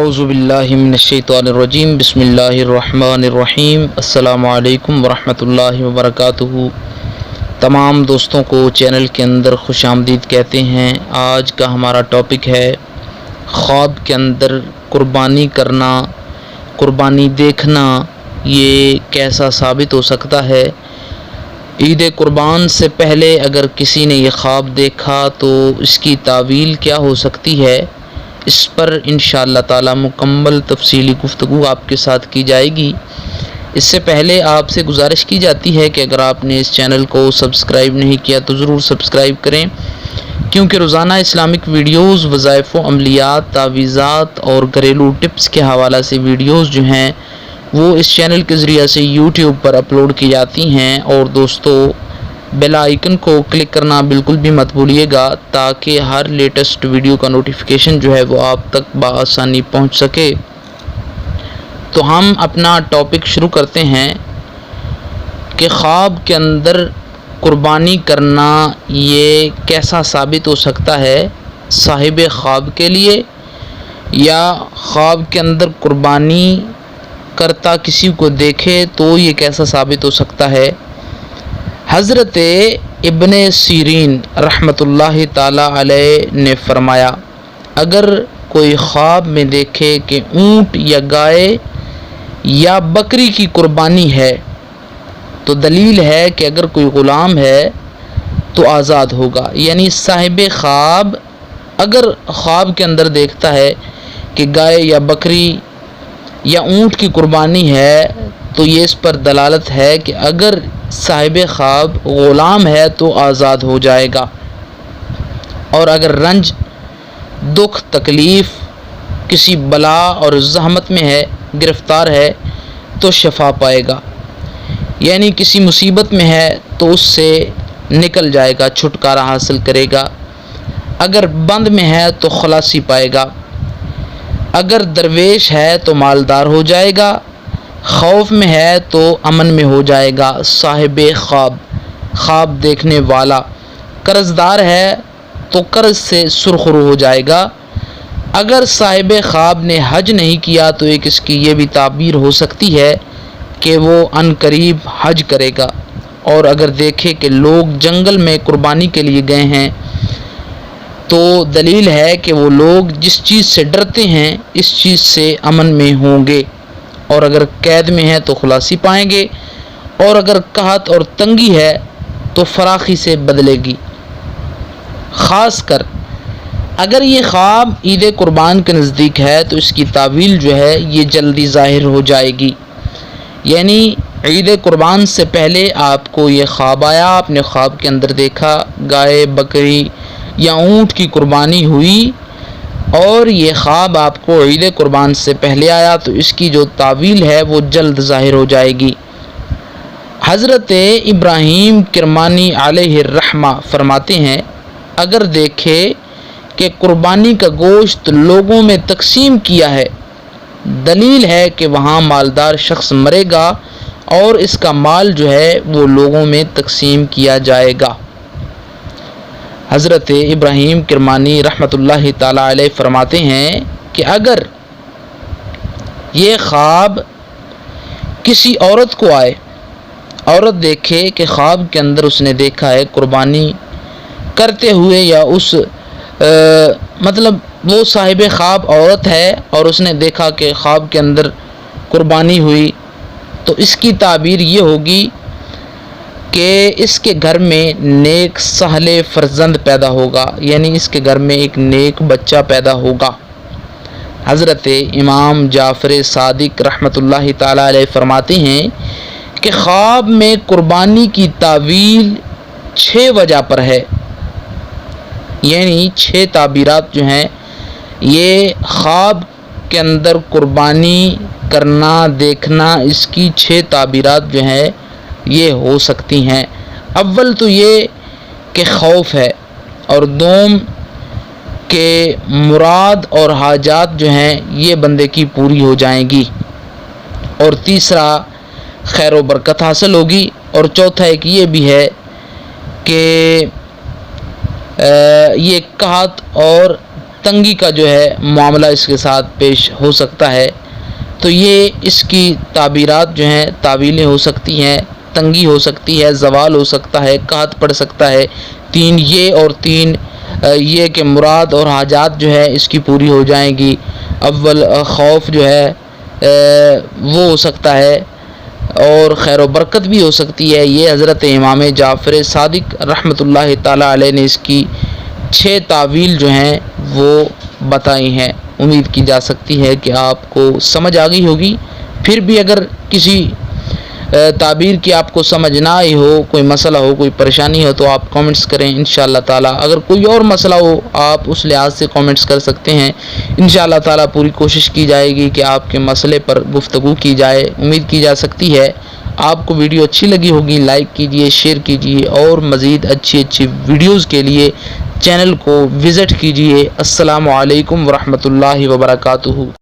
اعوذ باللہ من الشیطان الرجیم بسم اللہ الرحمن الرحیم السلام علیکم ورحمۃ اللہ وبرکاتہ۔ تمام دوستوں کو چینل کے اندر خوش آمدید کہتے ہیں۔ آج کا ہمارا ٹاپک ہے خواب کے اندر قربانی کرنا، قربانی دیکھنا، یہ کیسا ثابت ہو سکتا ہے۔ عید قربان سے پہلے اگر کسی نے یہ خواب دیکھا تو اس کی تعویل کیا ہو سکتی ہے، اس پر انشاءاللہ تعالی مکمل تفصیلی گفتگو آپ کے ساتھ کی جائے گی۔ اس سے پہلے آپ سے گزارش کی جاتی ہے کہ اگر آپ نے اس چینل کو سبسکرائب نہیں کیا تو ضرور سبسکرائب کریں، کیونکہ روزانہ اسلامک ویڈیوز، وظائف و عملیات، تعویذات اور گھریلو ٹپس کے حوالہ سے ویڈیوز جو ہیں وہ اس چینل کے ذریعے سے یوٹیوب پر اپلوڈ کی جاتی ہیں۔ اور دوستو بیل آئیکن کو کلک کرنا بالکل بھی مت بھولیے گا تاکہ ہر لیٹسٹ ویڈیو کا نوٹیفیکیشن جو ہے وہ آپ تک بآسانی پہنچ سکے۔ تو ہم اپنا ٹاپک شروع کرتے ہیں کہ خواب کے اندر قربانی کرنا یہ کیسا ثابت ہو سکتا ہے صاحب خواب کے لیے، یا خواب کے اندر قربانی کرتا کسی کو دیکھے تو یہ کیسا ثابت ہو سکتا ہے۔ حضرت ابن سیرین رحمۃ اللہ تعالی علیہ نے فرمایا، اگر کوئی خواب میں دیکھے کہ اونٹ یا گائے یا بکری کی قربانی ہے تو دلیل ہے کہ اگر کوئی غلام ہے تو آزاد ہوگا۔ یعنی صاحب خواب اگر خواب کے اندر دیکھتا ہے کہ گائے یا بکری یا اونٹ کی قربانی ہے تو یہ اس پر دلالت ہے کہ اگر صاحب خواب غلام ہے تو آزاد ہو جائے گا، اور اگر رنج، دکھ، تکلیف، کسی بلا اور زحمت میں ہے، گرفتار ہے تو شفا پائے گا۔ یعنی کسی مصیبت میں ہے تو اس سے نکل جائے گا، چھٹکارا حاصل کرے گا۔ اگر بند میں ہے تو خلاصی پائے گا۔ اگر درویش ہے تو مالدار ہو جائے گا۔ خوف میں ہے تو امن میں ہو جائے گا۔ صاحب خواب، خواب دیکھنے والا قرض دار ہے تو قرض سے سرخرو ہو جائے گا۔ اگر صاحب خواب نے حج نہیں کیا تو ایک اس کی یہ بھی تعبیر ہو سکتی ہے کہ وہ عن قریب حج کرے گا۔ اور اگر دیکھے کہ لوگ جنگل میں قربانی کے لیے گئے ہیں تو دلیل ہے کہ وہ لوگ جس چیز سے ڈرتے ہیں اس چیز سے امن میں ہوں گے، اور اگر قید میں ہے تو خلاصی پائیں گے، اور اگر قحط اور تنگی ہے تو فراخی سے بدلے گی۔ خاص کر اگر یہ خواب عید قربان کے نزدیک ہے تو اس کی تعویل جو ہے یہ جلدی ظاہر ہو جائے گی۔ یعنی عید قربان سے پہلے آپ کو یہ خواب آیا، آپ نے خواب کے اندر دیکھا گائے، بکری یا اونٹ کی قربانی ہوئی، اور یہ خواب آپ کو عید قربان سے پہلے آیا تو اس کی جو تعویل ہے وہ جلد ظاہر ہو جائے گی۔ حضرت ابراہیم کرمانی علیہ الرحمہ فرماتے ہیں، اگر دیکھے کہ قربانی کا گوشت لوگوں میں تقسیم کیا ہے، دلیل ہے کہ وہاں مالدار شخص مرے گا اور اس کا مال جو ہے وہ لوگوں میں تقسیم کیا جائے گا۔ حضرت ابراہیم کرمانی رحمۃ اللہ تعالی علیہ فرماتے ہیں کہ اگر یہ خواب کسی عورت کو آئے، عورت دیکھے کہ خواب کے اندر اس نے دیکھا ہے قربانی کرتے ہوئے، یا مطلب وہ صاحب خواب عورت ہے اور اس نے دیکھا کہ خواب کے اندر قربانی ہوئی، تو اس کی تعبیر یہ ہوگی کہ اس کے گھر میں نیک صالح فرزند پیدا ہوگا، یعنی اس کے گھر میں ایک نیک بچہ پیدا ہوگا۔ حضرت امام جعفر صادق رحمۃ اللہ تعالی علیہ فرماتے ہیں کہ خواب میں قربانی کی تعویل 6 وجہ پر ہے، یعنی 6 تعبیرات جو ہیں یہ خواب کے اندر قربانی کرنا، دیکھنا، اس کی 6 تعبیرات جو ہیں یہ ہو سکتی ہیں۔ اول تو یہ کہ خوف ہے، اور دوم کہ مراد اور حاجات جو ہیں یہ بندے کی پوری ہو جائیں گی، اور تیسرا خیر و برکت حاصل ہوگی، اور چوتھا ایک یہ بھی ہے کہ یہ قحط اور تنگی کا جو ہے معاملہ اس کے ساتھ پیش ہو سکتا ہے۔ تو یہ اس کی تعبیرات جو ہیں تعویلیں ہو سکتی ہیں، تنگی ہو سکتی ہے، زوال ہو سکتا ہے، قحط پڑ سکتا ہے، 3 یہ اور 3 یہ کہ مراد اور حاجات جو ہے اس کی پوری ہو جائیں گی۔ اول خوف جو ہے وہ ہو سکتا ہے، اور خیر و برکت بھی ہو سکتی ہے۔ یہ حضرت امام جعفر صادق رحمۃ اللہ تعالی علیہ نے اس کی 6 تعویل جو ہیں وہ بتائی ہیں۔ امید کی جا سکتی ہے کہ آپ کو سمجھ آ گئی ہوگی۔ پھر بھی اگر کسی تعبیر کی آپ کو سمجھ نہ آئی ہو، کوئی مسئلہ ہو، کوئی پریشانی ہو، تو آپ کامنٹس کریں انشاءاللہ تعالی۔ اگر کوئی اور مسئلہ ہو آپ اس لحاظ سے کامنٹس کر سکتے ہیں، انشاءاللہ تعالی پوری کوشش کی جائے گی کہ آپ کے مسئلے پر گفتگو کی جائے۔ امید کی جا سکتی ہے آپ کو ویڈیو اچھی لگی ہوگی، لائک کیجئے، شیئر کیجئے، اور مزید اچھی ویڈیوز کے لیے چینل کو وزٹ کیجئے۔ السلام علیکم ورحمۃ اللہ وبرکاتہ۔